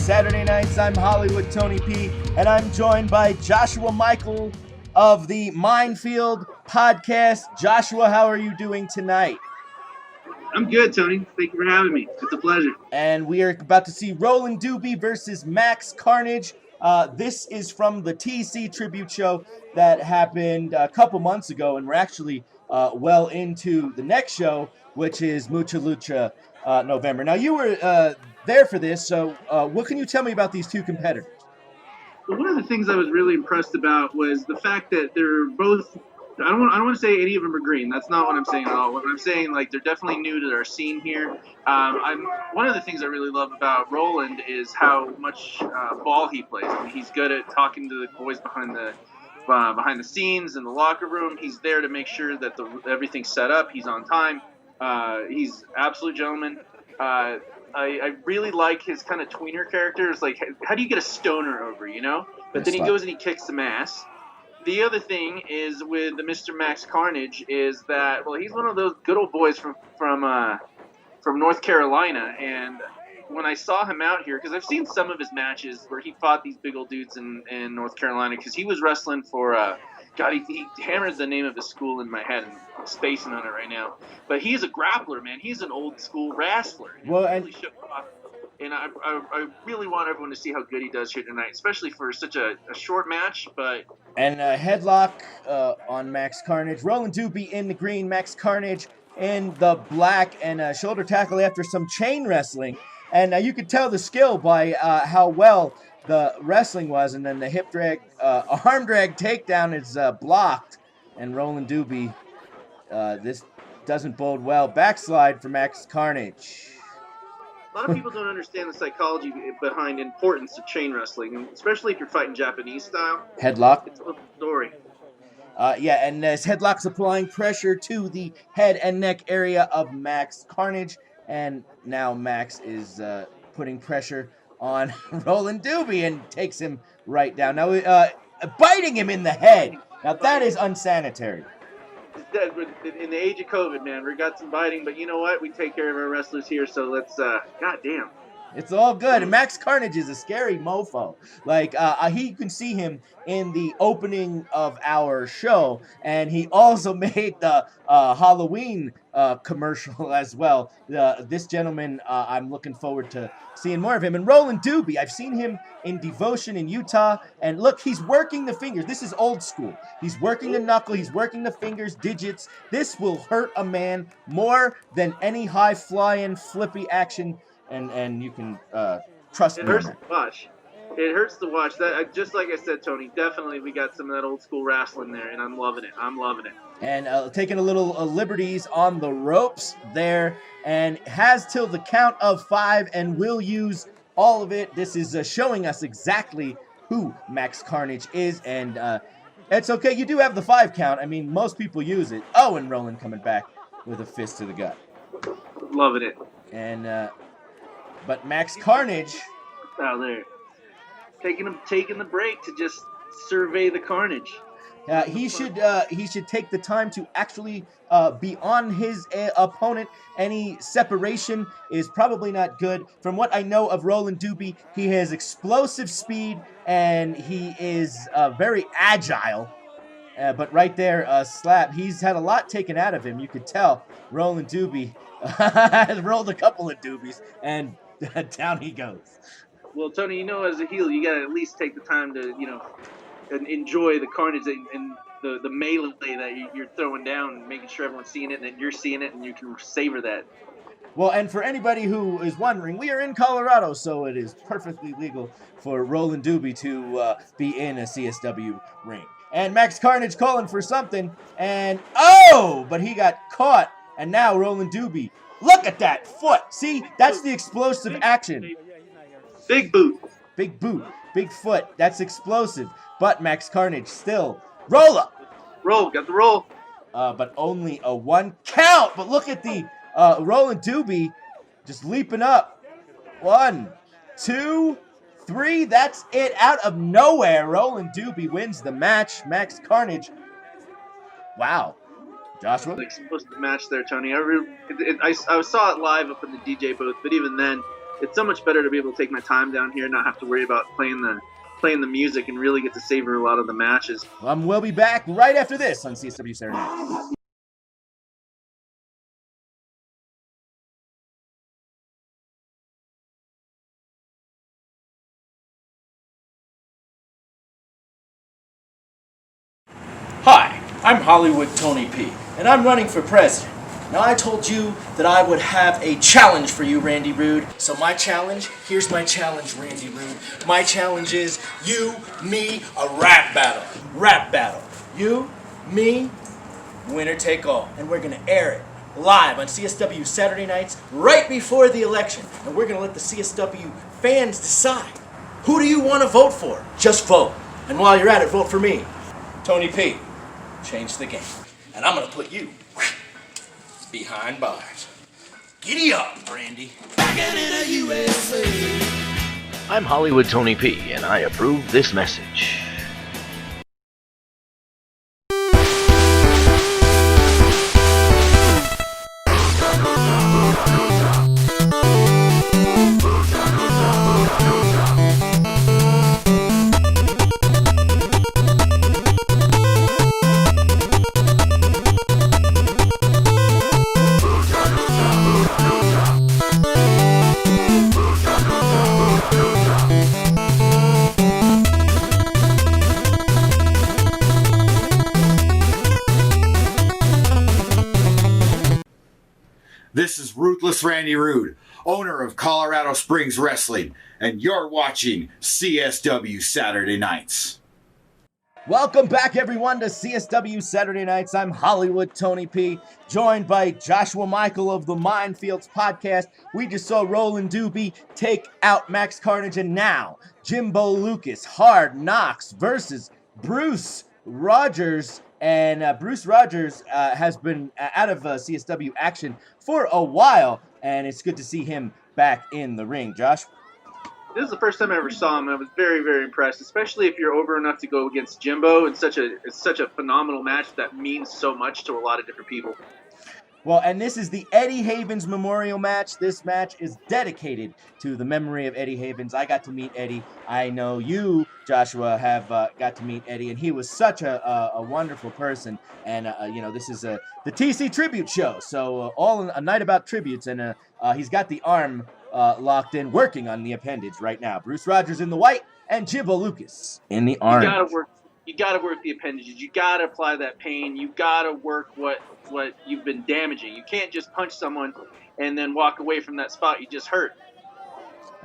Saturday Nights. I'm Hollywood Tony P, and I'm joined by Joshua Michael of the Minefield podcast. Joshua, how are you doing tonight? I'm good, Tony. Thank you for having me. It's a pleasure. And we are about to see Roland Doobie versus Max Carnage. This is from the TC tribute show that happened a couple months ago, and we're actually well into the next show, which is Mucha Lucha November. Now, you were there for this, so what can you tell me about these two competitors? Well, one of the things I was really impressed about was the fact that they're both. I don't want to say any of them are green. That's not what I'm saying at all. What I'm saying, like, they're definitely new to our scene here. One of the things I really love about Roland is how much ball he plays. I mean, he's good at talking to the boys behind the scenes in the locker room. He's there to make sure that everything's set up. He's on time. He's absolute gentleman. I really like his kind of tweener characters. Like, how do you get a stoner over, you know? But then he goes and he kicks some ass. The other thing is with the Mr. Max Carnage is that, well, he's one of those good old boys from North Carolina. And when I saw him out here, because I've seen some of his matches where he fought these big old dudes in North Carolina, because he was wrestling for God, he hammers the name of his school in my head, and I'm spacing on it right now. But he's a grappler, man. He's an old school wrestler. Well, and I really want everyone to see how good he does here tonight, especially for such a short match. And headlock on Max Carnage. Roland Doobie in the green, Max Carnage in the black, and shoulder tackle after some chain wrestling. And you could tell the skill by how well the wrestling was, and then the hip drag, arm drag takedown is blocked, and Roland Doobie, this doesn't bode well. Backslide for Max Carnage. A lot of people don't understand the psychology behind importance of chain wrestling, especially if you're fighting Japanese style. Headlock. It's a little story. Yeah, and as headlock's applying pressure to the head and neck area of Max Carnage, and now Max is putting pressure on Roland Doobie and takes him right down. Now, biting him in the head. Now, that is unsanitary. In the age of COVID, man, we got some biting, but you know what? We take care of our wrestlers here, so let's, goddamn. It's all good. And Max Carnage is a scary mofo. Like, you can see him in the opening of our show, and he also made the Halloween commercial as well. This gentleman, I'm looking forward to seeing more of him. And Roland Doobie, I've seen him in Devotion in Utah, and look, he's working the fingers. This is old school. He's working the knuckle, he's working the fingers, digits. This will hurt a man more than any high-flying, flippy action, and you can trust me. It hurts to watch. It hurts to watch. That, just like I said, Tony, definitely we got some of that old school wrestling there, and I'm loving it. And taking a little liberties on the ropes there, and has till the count of 5 and will use all of it. This is showing us exactly who Max Carnage is, and it's okay. You do have the 5 count. I mean, most people use it. Oh, and Roland coming back with a fist to the gut. Loving it. And but Max Carnage out there taking the break to just survey the carnage. He should take the time to actually be on his opponent. Any separation is probably not good. From what I know of Roland Doobie, he has explosive speed and he is very agile. But right there, slap. He's had a lot taken out of him. You could tell Roland Doobie has rolled a couple of doobies, and down he goes. Well, Tony, you know, as a heel, you got to at least take the time to, and enjoy the carnage and the melee that you're throwing down, and making sure everyone's seeing it and that you're seeing it and you can savor that. Well, and for anybody who is wondering, we are in Colorado, so it is perfectly legal for Roland Doobie to be in a CSW ring. And Max Carnage calling for something, and but he got caught, and now Roland Doobie. Look at that foot. See, that's the explosive action. Big boot. Big boot. Big foot. That's explosive. But Max Carnage still. Roll up. Roll. Got the roll. But only a 1 count. But look at the Roland Doobie just leaping up. 1, 2, 3. That's it. Out of nowhere, Roland Doobie wins the match. Max Carnage. Wow. Joshua? Explosive match there, Tony. I saw it live up in the DJ booth, but even then, it's so much better to be able to take my time down here and not have to worry about playing the music and really get to savor a lot of the matches. We'll be back right after this on CSW Saturday Night. Hi, I'm Hollywood Tony P, and I'm running for president. Now, I told you that I would have a challenge for you, Randy Rude. So here's my challenge, Randy Rude. My challenge is you, me, a rap battle. Rap battle. You, me, winner take all. And we're gonna air it live on CSW Saturday nights right before the election. And we're gonna let the CSW fans decide. Who do you want to vote for? Just vote. And while you're at it, vote for me. Tony P. Change the game. And I'm gonna put you behind bars. Giddy up, Randy. I'm Hollywood Tony P, and I approve this message. This is Ruthless Randy Rude, owner of Colorado Springs Wrestling, and you're watching CSW Saturday Nights. Welcome back, everyone, to CSW Saturday Nights. I'm Hollywood Tony P, joined by Joshua Michael of the Minefields podcast. We just saw Roland Doobie take out Max Carnage, and now Jimbo Lucas, Hard Knocks versus Bruce Rogers. And Bruce Rogers has been out of CSW action for a while, and it's good to see him back in the ring. Josh? This is the first time I ever saw him, and I was very, very impressed, especially if you're over enough to go against Jimbo. It's such a phenomenal match that means so much to a lot of different people. Well, and this is the Eddie Havens Memorial match. This match is dedicated to the memory of Eddie Havens. I got to meet Eddie. I know you, Joshua, have got to meet Eddie, and he was such a wonderful person. And, this is the TC Tribute Show, so all a night about tributes, and he's got the arm locked in, working on the appendage right now. Bruce Rogers in the white, and Jimbo Lucas in the orange. You gotta work the appendages. You gotta apply that pain. You gotta work what you've been damaging. You can't just punch someone and then walk away from that spot you just hurt.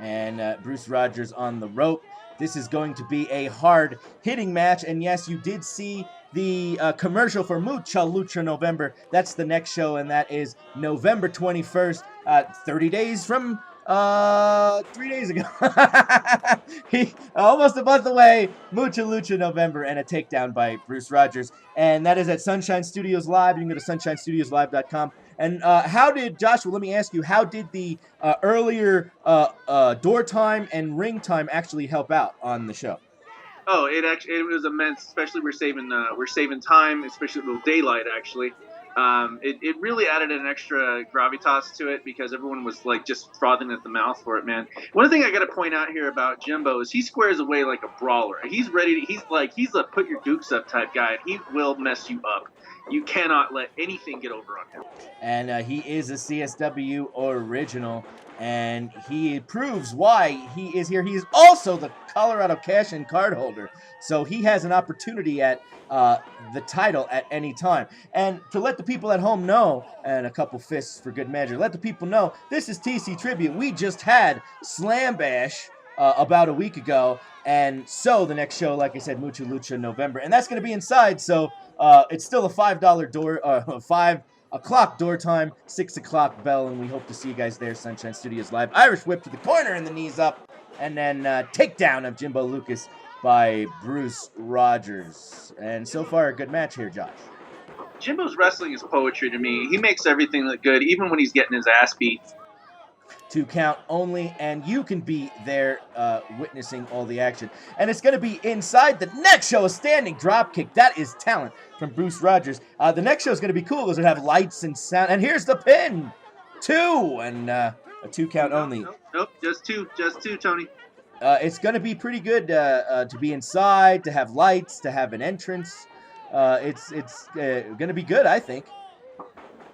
And Bruce Rogers on the rope. This is going to be a hard-hitting match. And yes, you did see the commercial for Mucha Lucha November. That's the next show, and that is November 21st, 30 days from 3 days ago. Almost a month away. Mucha Lucha November, and a takedown by Bruce Rogers. And that is at Sunshine Studios Live. You can go to sunshinestudioslive.com. And Joshua, let me ask you, how did the earlier door time and ring time actually help out on the show? Oh, it was immense. Especially we're saving time, especially with daylight. Actually, it really added an extra gravitas to it because everyone was like just frothing at the mouth for it, man. One thing I got to point out here about Jimbo is he squares away like a brawler. He's ready. He's a put your dukes up type guy, and he will mess you up. You cannot let anything get over on him. And he is a CSW original, and he proves why he is here. He is also the Colorado cash-in card holder, so he has an opportunity at the title at any time. And to let the people at home know, and a couple fists for good measure, let the people know, this is TC Tribute. We just had Slam Bash about a week ago, and so the next show, like I said, Mucha Lucha November, and that's going to be inside, so it's still a $5 door, 5 o'clock door time, 6 o'clock bell, and we hope to see you guys there. Sunshine Studios Live. Irish whip to the corner and the knees up, and then takedown of Jimbo Lucas by Bruce Rogers. And so far, a good match here, Josh. Jimbo's wrestling is poetry to me. He makes everything look good, even when he's getting his ass beat. 2 count only, and you can be there witnessing all the action. And it's going to be inside the next show, a standing drop kick. That is talent from Bruce Rogers. The next show is going to be cool because it'll have lights and sound. And here's the pin. 2, and a 2 count only Nope, just two, Tony. It's going to be pretty good to be inside, to have lights, to have an entrance. It's going to be good, I think.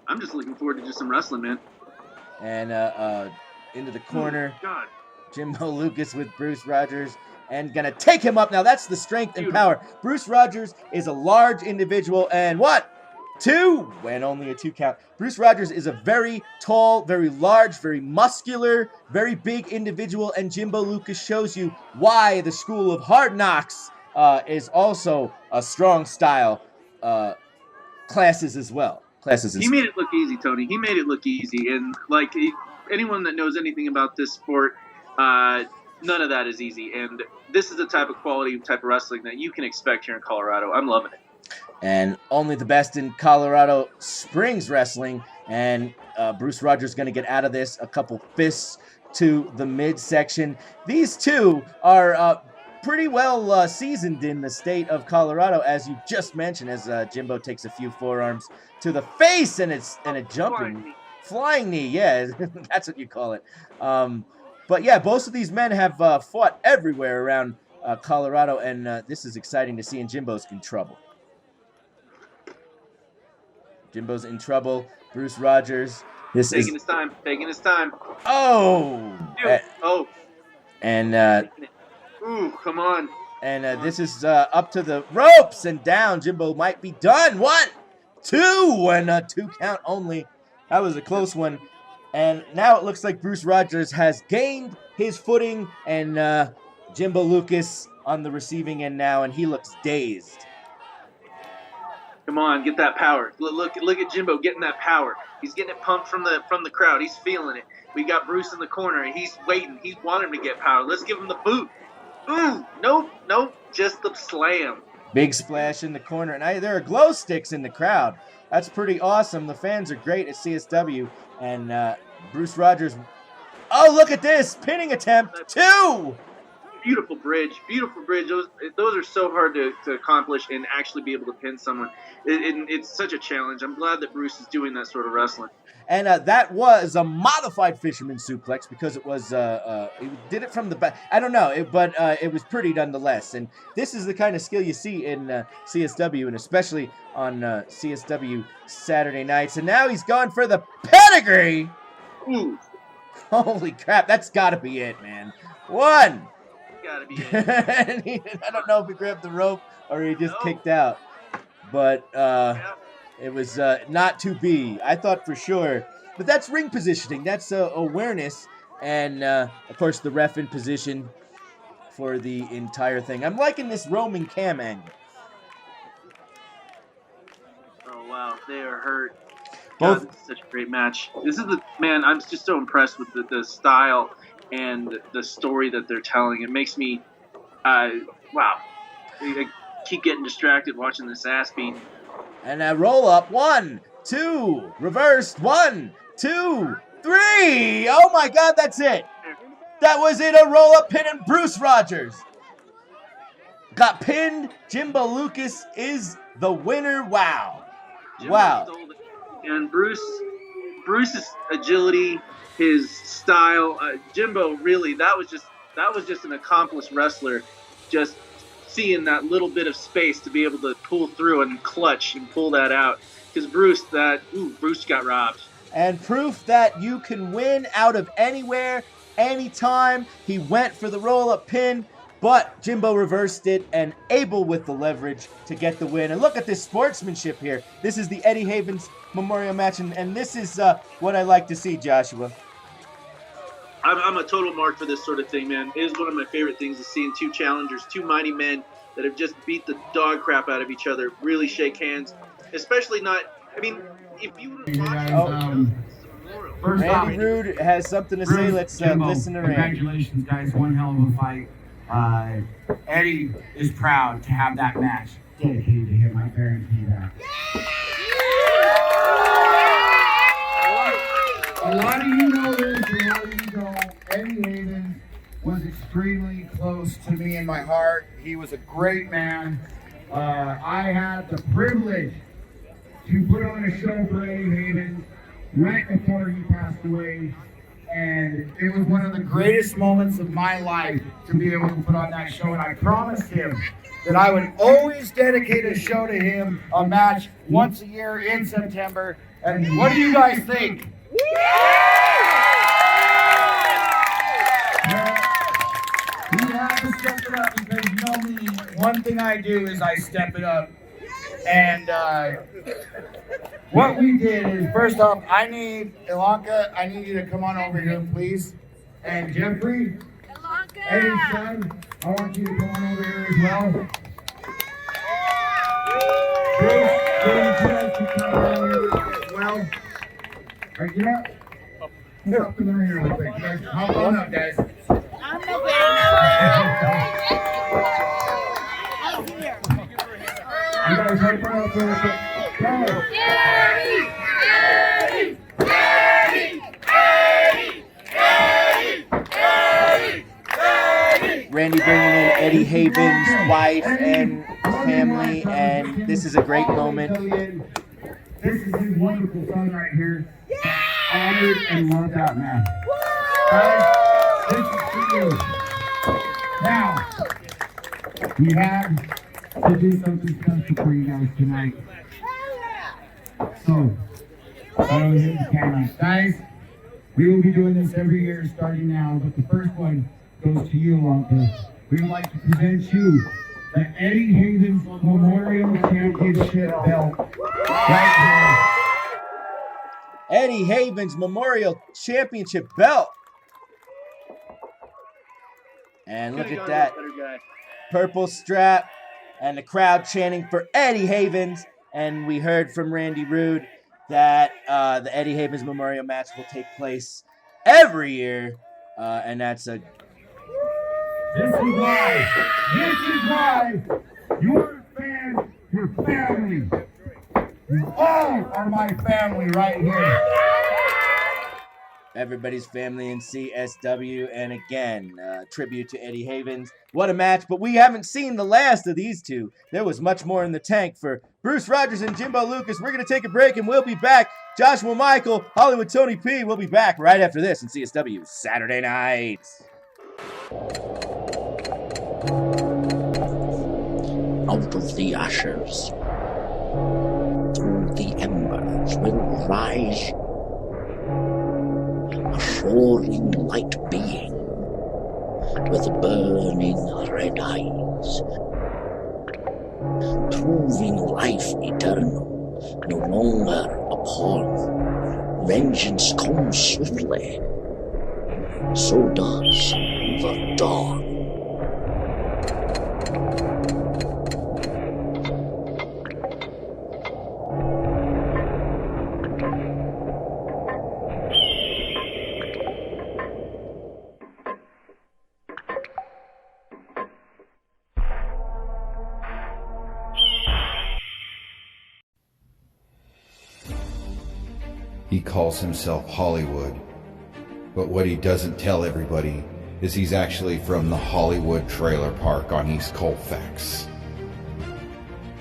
I'm just looking forward to just some wrestling, man. And into the corner, God. Jimbo Lucas with Bruce Rogers, and gonna take him up. Now that's the strength and power. Bruce Rogers is a large individual, and what? 2, when only a 2 count. Bruce Rogers is a very tall, very large, very muscular, very big individual, and Jimbo Lucas shows you why the School of Hard Knocks is also a strong style classes as well. He made it look easy, Tony. He made it look easy, and like anyone that knows anything about this sport, none of that is easy. And this is the type of quality, type of wrestling that you can expect here in Colorado. I'm loving it. And only the best in Colorado Springs wrestling. And Bruce Rogers going to get out of this. A couple fists to the midsection. These two are pretty well seasoned in the state of Colorado, as you just mentioned, as Jimbo takes a few forearms to the face, and a jumping flying knee. Yeah, that's what you call it. But yeah, both of these men have fought everywhere around Colorado, and this is exciting to see. And Jimbo's in trouble. Jimbo's in trouble. Bruce Rogers. Taking his time. Oh! And ooh, come on. And this is up to the ropes and down. Jimbo might be done. 1, 2, and a 2 count only. That was a close one. And now it looks like Bruce Rogers has gained his footing, and Jimbo Lucas on the receiving end now, and he looks dazed. Come on, get that power. Look at Jimbo getting that power. He's getting it pumped from the crowd. He's feeling it. We got Bruce in the corner, and he's waiting. He's wanting to get power. Let's give him the boot. Ooh, nope, just the slam. Big splash in the corner, and there are glow sticks in the crowd. That's pretty awesome. The fans are great at CSW, and Bruce Rogers. Oh, look at this pinning attempt. 2. Beautiful bridge. Those are so hard to accomplish and actually be able to pin someone. It's such a challenge. I'm glad that Bruce is doing that sort of wrestling. And that was a modified fisherman suplex because it was he did it from the back. I don't know, but it was pretty nonetheless. And this is the kind of skill you see in CSW, and especially on CSW Saturday nights. And now he's going for the pedigree. Ooh. Holy crap, that's got to be it, man. 1. Gotta be it. I don't know if he grabbed the rope or he just kicked out, but it was not to be. I thought for sure, but that's ring positioning. That's awareness, and of course the ref in position for the entire thing. I'm liking this roaming cam angle. Oh wow, they are hurt. God, this is such a great match. This is I'm just so impressed with the style and the story that they're telling. It makes me, wow. I keep getting distracted watching this ass beat. And a roll up. 1, 2, reversed. 1, 2, 3. Oh my God, that's it. That was it. A roll up pin, and Bruce Rogers got pinned. Jimbo Lucas is the winner. Wow. Jimbo wow. stole it. And Bruce's agility, his style, Jimbo really, that was just an accomplished wrestler, just seeing that little bit of space to be able to pull through and clutch and pull that out. Because Bruce got robbed. And proof that you can win out of anywhere, anytime. He went for the roll-up pin, but Jimbo reversed it and able with the leverage to get the win. And look at this sportsmanship here. This is the Eddie Havens Memorial match, and this is what I like to see, Joshua. I'm a total mark for this sort of thing, man. It is one of my favorite things, is seeing two challengers, two mighty men that have just beat the dog crap out of each other, really shake hands. Especially not, I mean, if you would have watched Randy Rude has something to say. Let's listen to Randy. Congratulations, guys. One hell of a fight. Eddie is proud to have that match dedicated to him. I guarantee that. A lot of you know this, a lot of you don't. Eddie Havens was extremely close to me in my heart. He was a great man. I had the privilege to put on a show for Eddie Havens right before he passed away. And it was one of the greatest moments of my life to be able to put on that show. And I promised him that I would always dedicate a show to him, a match once a year in September. And what do you guys think? We have to step it up because you know me, one thing I do is I step it up. And what we did is, first off, Ilanka, I need you to come on over here, please. And Jeffrey, Eddie's son, I want you to come on over here as well. Bruce, James, you come on over here as well. All right, get up. Get up in there here real quick. You guys hop on up, guys. I'm not getting up there. You guys hop on up real quick. Go. Randy bringing in Eddie Haven's wife and family, and this is a great moment. This is his wonderful son right here. Honored and love that man. Guys, this is for you. Now, we have to do something special for you guys tonight. So, hit the camera. Guys, we will be doing this every year starting now, but the first one goes to you, Lonka. We would like to present you the Eddie Haven's Memorial Championship belt right here. Eddie Haven's Memorial Championship belt. And look at that. Purple strap and the crowd chanting for Eddie Havens. And we heard from Randy Rude that the Eddie Havens Memorial match will take place every year. And that's a... This is why your fans, your family, you all are my family right here. Everybody's family in CSW, and again, tribute to Eddie Havens. What a match, but we haven't seen the last of these two. There was much more in the tank for Bruce Rogers and Jimbo Lucas. We're going to take a break, and we'll be back. Joshua Michael, Hollywood Tony P. will be back right after this in CSW Saturday Nights. Out of the ashes, through the embers will rise a soaring light being with burning red eyes, proving life eternal, no longer upon. Vengeance comes swiftly, so does the dawn. He calls himself Hollywood, but what he doesn't tell everybody is he's actually from the Hollywood Trailer Park on East Colfax.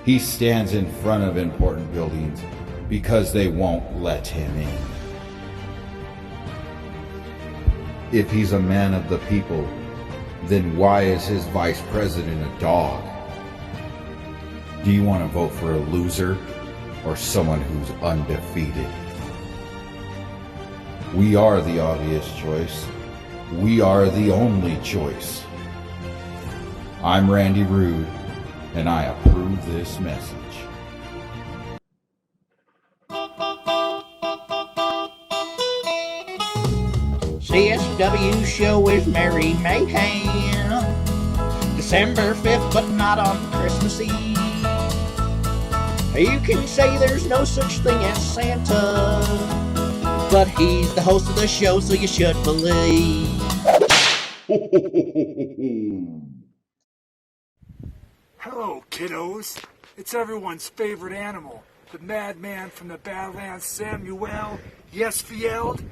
He stands in front of important buildings because they won't let him in. If he's a man of the people, then why is his vice president a dog? Do you want to vote for a loser or someone who's undefeated? We are the obvious choice. We are the only choice. I'm Randy Rude, and I approve this message. CSW show is Merry Mayhem. December 5th, but not on Christmas Eve. You can say there's no such thing as Santa, but he's the host of the show, so you should believe. Hello, kiddos. It's everyone's favorite animal, the madman from the Badlands, Samuel Yesfield,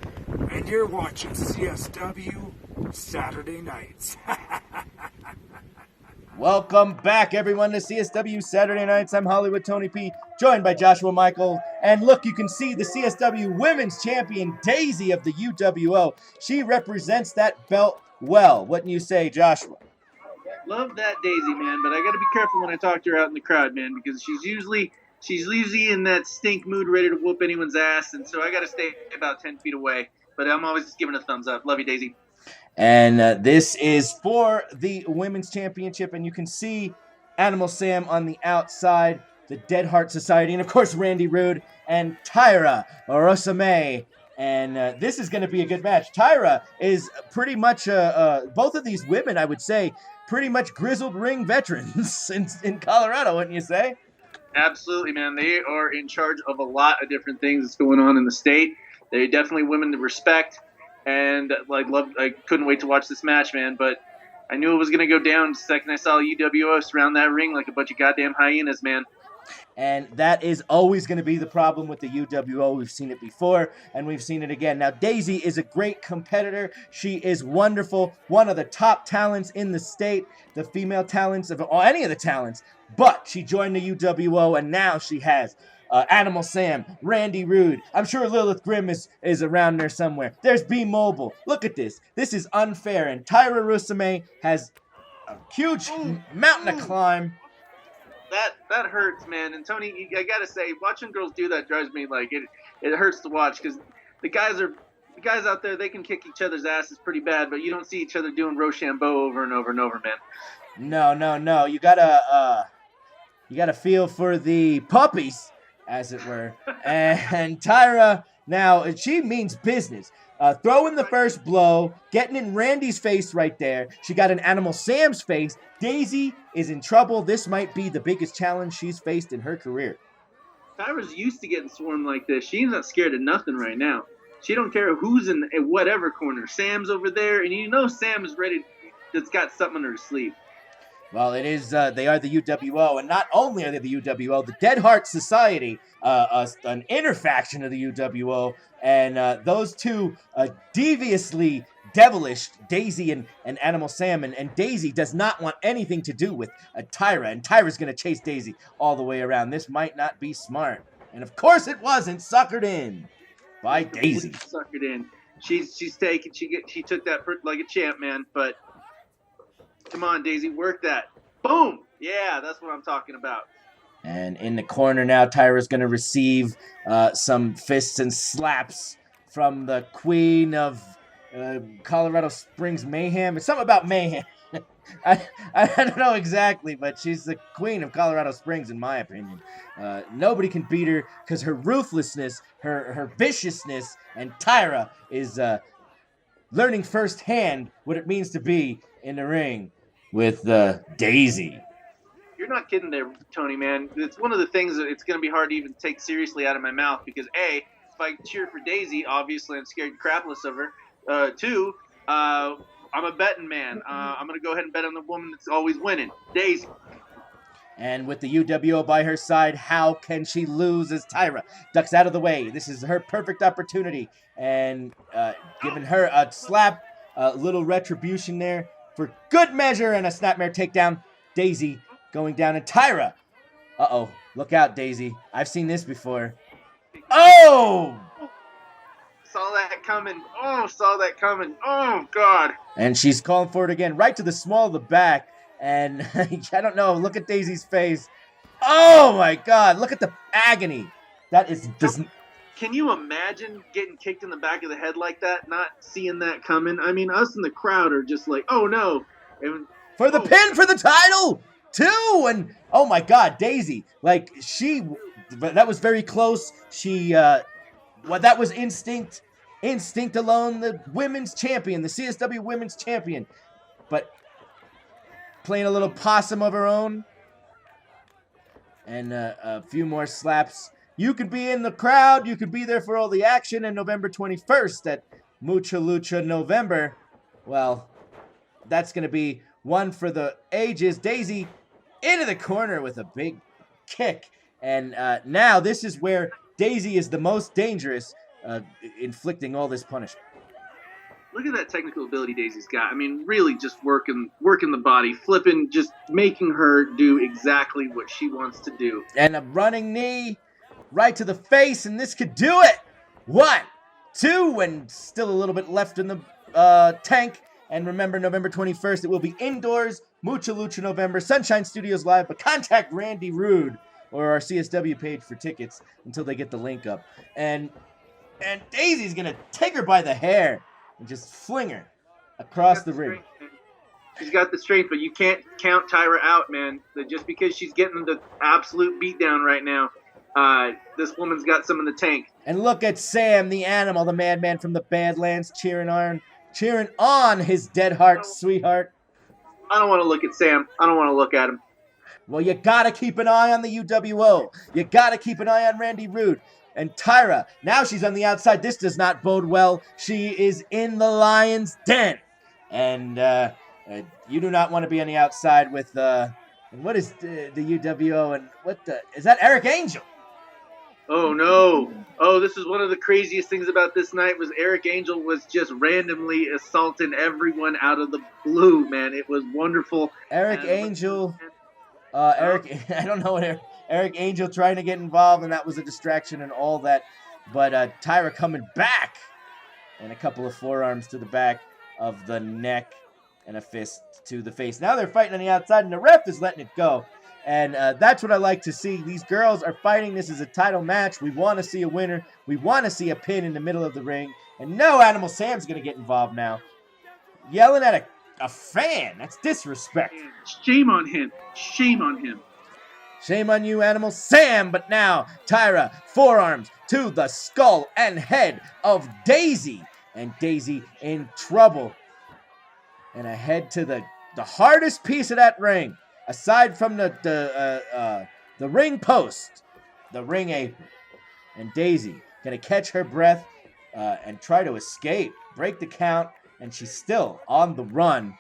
and you're watching CSW Saturday Nights. Welcome back, everyone, to CSW Saturday Nights. I'm Hollywood Tony P, joined by Joshua Michael And look, you can see the CSW Women's Champion, Daisy of the UWO. She represents that belt well. Wouldn't you say, Joshua? Love that Daisy, man, but I got to be careful when I talk to her out in the crowd, man, because she's usually in that stink mood, ready to whoop anyone's ass, and so I got to stay about 10 feet away. But I'm always just giving a thumbs up. Love you, Daisy. And this is for the Women's Championship, and you can see Animal Sam on the outside, the Dead Heart Society, and of course Randy Rude and Tyra Rosame. And this is going to be a good match. Tyra is pretty much, both of these women, I would say, pretty much grizzled ring veterans in Colorado, wouldn't you say? Absolutely, man. They are in charge of a lot of different things that's going on in the state. They're definitely women to respect, and I couldn't wait to watch this match, man. But I knew it was going to go down the second I saw UWO surround that ring like a bunch of goddamn hyenas, man. And that is always going to be the problem with the UWO. We've seen it before, and we've seen it again. Now, Daisy is a great competitor. She is wonderful, one of the top talents in the state, the female talents of any of the talents. But she joined the UWO, and now she has Animal Sam, Randy Rude. I'm sure Lilith Grimm is around there somewhere. There's B-Mobile. Look at this. This is unfair, and Tyra Rusame has a huge mountain to climb. That hurts, man. And Tony, I gotta say, watching girls do that drives me it hurts to watch, because the guys out there, they can kick each other's asses pretty bad, but you don't see each other doing Rochambeau over and over and over, man. No. You gotta feel for the puppies, as it were. And Tyra, now she means business. Throwing the first blow, getting in Randy's face right there. She got in Animal Sam's face. Daisy is in trouble. This might be the biggest challenge she's faced in her career. Tyra's used to getting swarmed like this. She's not scared of nothing right now. She don't care who's in whatever corner. Sam's over there, and you know Sam is ready. That's got something under his sleeve. Well, it is. They are the UWO, and not only are they the UWO, the Dead Heart Society, an inner faction of the UWO, and those two deviously devilish, Daisy and Animal Sam, and Daisy does not want anything to do with Tyra, and Tyra's going to chase Daisy all the way around. This might not be smart, and of course it wasn't. Suckered in by Daisy. Suckered in. She's taking. She took that like a champ, man. But come on, Daisy, work that. Boom. Yeah, that's what I'm talking about. And in the corner now, Tyra's going to receive some fists and slaps from the queen of Colorado Springs Mayhem. It's something about mayhem. I don't know exactly, but she's the queen of Colorado Springs, in my opinion. Nobody can beat her because her ruthlessness, her viciousness, and Tyra is learning firsthand what it means to be in the ring with Daisy. You're not kidding there, Tony, man. It's one of the things that it's going to be hard to even take seriously out of my mouth because, A, if I cheer for Daisy, obviously I'm scared crapless of her. Two, I'm a betting man. I'm going to go ahead and bet on the woman that's always winning, Daisy. And with the UWO by her side, how can she lose as Tyra ducks out of the way? This is her perfect opportunity. And giving her a slap, a little retribution there for good measure, and a snapmare takedown. Daisy going down, and Tyra. Uh-oh. Look out, Daisy. I've seen this before. Oh! Saw that coming. Oh, God. And she's calling for it again, right to the small of the back. And I don't know. Look at Daisy's face. Oh, my God. Look at the agony. That is just... Can you imagine getting kicked in the back of the head like that, not seeing that coming? I mean, us in the crowd are just like, oh, no. And, for the pin for the title, too. And, oh, my God, Daisy. Like, that was very close. That was instinct. Instinct alone, the women's champion, the CSW women's champion. But playing a little possum of her own. And a few more slaps. You could be in the crowd. You could be there for all the action. And November 21st at Mucha Lucha November. Well, that's going to be one for the ages. Daisy into the corner with a big kick. And now this is where Daisy is the most dangerous, inflicting all this punishment. Look at that technical ability Daisy's got. I mean, really just working the body, flipping, just making her do exactly what she wants to do. And a running knee right to the face, and this could do it. 1, 2, and still a little bit left in the tank. And remember, November 21st, it will be indoors, Mucha Lucha November, Sunshine Studios Live, but contact Randy Rude or our CSW page for tickets until they get the link up. And Daisy's going to take her by the hair and just fling her across the ring. She's got the strength, but you can't count Tyra out, man. Just because she's getting the absolute beatdown right now, this woman's got some in the tank. And look at Sam, the animal, the madman from the Badlands, cheering on his dead heart, sweetheart. I don't want to look at Sam. I don't want to look at him. Well, you gotta keep an eye on the UWO. You gotta keep an eye on Randy Rude. And Tyra, now she's on the outside. This does not bode well. She is in the lion's den. And you do not want to be on the outside with, what is the UWO? And is that Eric Angel? Oh, no. Oh, this is one of the craziest things about this night was Eric Angel was just randomly assaulting everyone out of the blue, man. It was wonderful. Eric Angel, I don't know what Eric Angel trying to get involved, and that was a distraction and all that. But Tyra coming back, and a couple of forearms to the back of the neck, and a fist to the face. Now they're fighting on the outside, and the ref is letting it go. And that's what I like to see. These girls are fighting. This is a title match. We want to see a winner. We want to see a pin in the middle of the ring. And no, Animal Sam's going to get involved now. Yelling at a fan. That's disrespect. Shame on him. Shame on him. Shame on you, Animal Sam. But now, Tyra, forearms to the skull and head of Daisy. And Daisy in trouble. And a head to the hardest piece of that ring. Aside from the ring post, the ring apron, and Daisy gonna catch her breath and try to escape, break the count, and she's still on the run.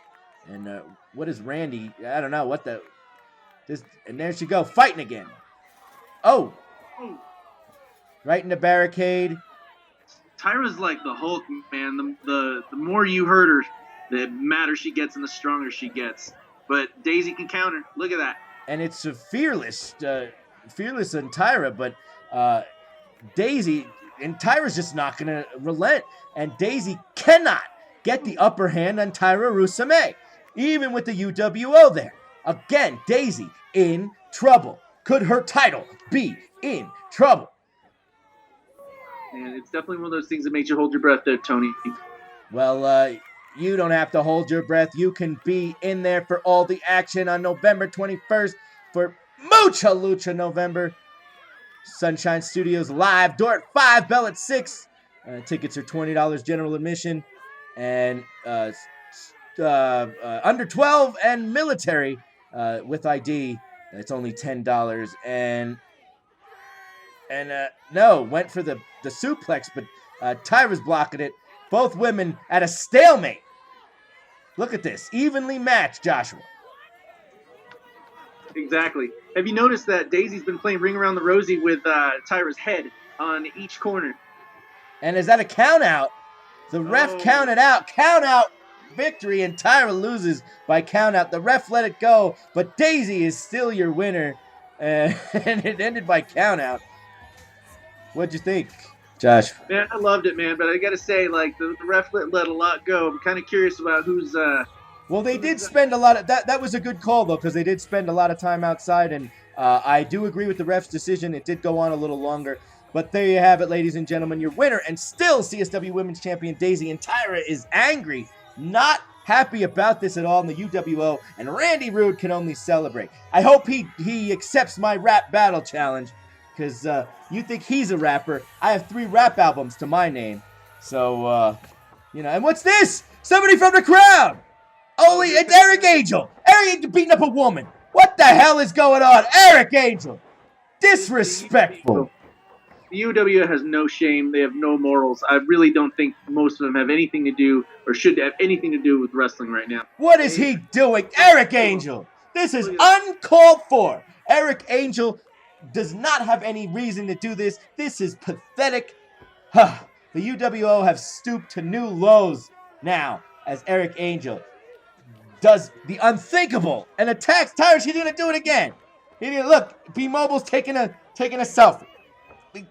And what is Randy? I don't know what and there she go, fighting again. Oh, right in the barricade. Tyra's like the Hulk, man. The more you hurt her, the madder she gets and the stronger she gets. But Daisy can counter. Look at that. And it's a fearless on Tyra, but Daisy, and Tyra's just not going to relent. And Daisy cannot get the upper hand on Tyra Rusame, even with the UWO there. Again, Daisy in trouble. Could her title be in trouble? And it's definitely one of those things that makes you hold your breath there, Tony. Well, you don't have to hold your breath. You can be in there for all the action on November 21st for Mucha Lucha November. Sunshine Studios Live. Door at 5, bell at 6. Tickets are $20 general admission. And under 12 and military with ID, it's only $10. And no, went for the suplex, but Tyra's blocking it. Both women at a stalemate. Look at this. Evenly matched, Joshua. Exactly. Have you noticed that Daisy's been playing Ring Around the Rosie with Tyra's head on each corner? And is that a count out? The ref counted out. Count out victory, and Tyra loses by count out. The ref let it go, but Daisy is still your winner. And it ended by count out. What'd you think, Josh? Man, I loved it, man. But I got to say, like, the ref let a lot go. I'm kind of curious about who's... Well, they did spend a lot of... That was a good call, though, because they did spend a lot of time outside. And I do agree with the ref's decision. It did go on a little longer. But there you have it, ladies and gentlemen. Your winner and still CSW Women's Champion Daisy. And Tyra is angry. Not happy about this at all in the UWO. And Randy Rude can only celebrate. I hope he accepts my rap battle challenge. Because you think he's a rapper. I have 3 rap albums to my name. So, and what's this? Somebody from the crowd. Oh, it's Eric Angel. Eric Angel beating up a woman. What the hell is going on? Eric Angel. Disrespectful. The UW has no shame. They have no morals. I really don't think most of them have anything to do or should have anything to do with wrestling right now. What is he doing? Eric Angel. This is uncalled for. Eric Angel does not have any reason to do this. This is pathetic. The UWO have stooped to new lows now as Eric Angel does the unthinkable and attacks Tyra. She's going to do it again. Look, B-Mobile's taking a selfie.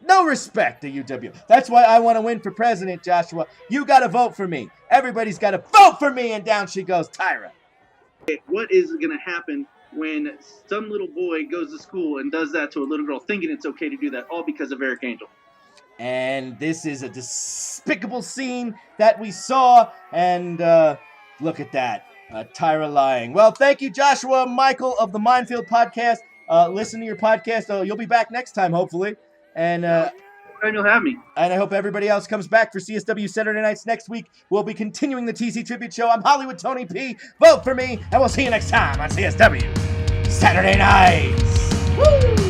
No respect to UW. That's why I want to win for president, Joshua. You got to vote for me. Everybody's got to vote for me. And down she goes, Tyra. What is going to happen when some little boy goes to school and does that to a little girl, thinking it's okay to do that, all because of Eric Angel? And this is a despicable scene that we saw. And look at that. Tyra lying. Well, thank you, Joshua Michael of the Minefield Podcast. Listen to your podcast. You'll be back next time, hopefully. And You'll have me. And I hope everybody else comes back for CSW Saturday Nights next week. We'll be continuing the TC Tribute Show. I'm Hollywood Tony P. Vote for me, and we'll see you next time on CSW Saturday Nights. Woo!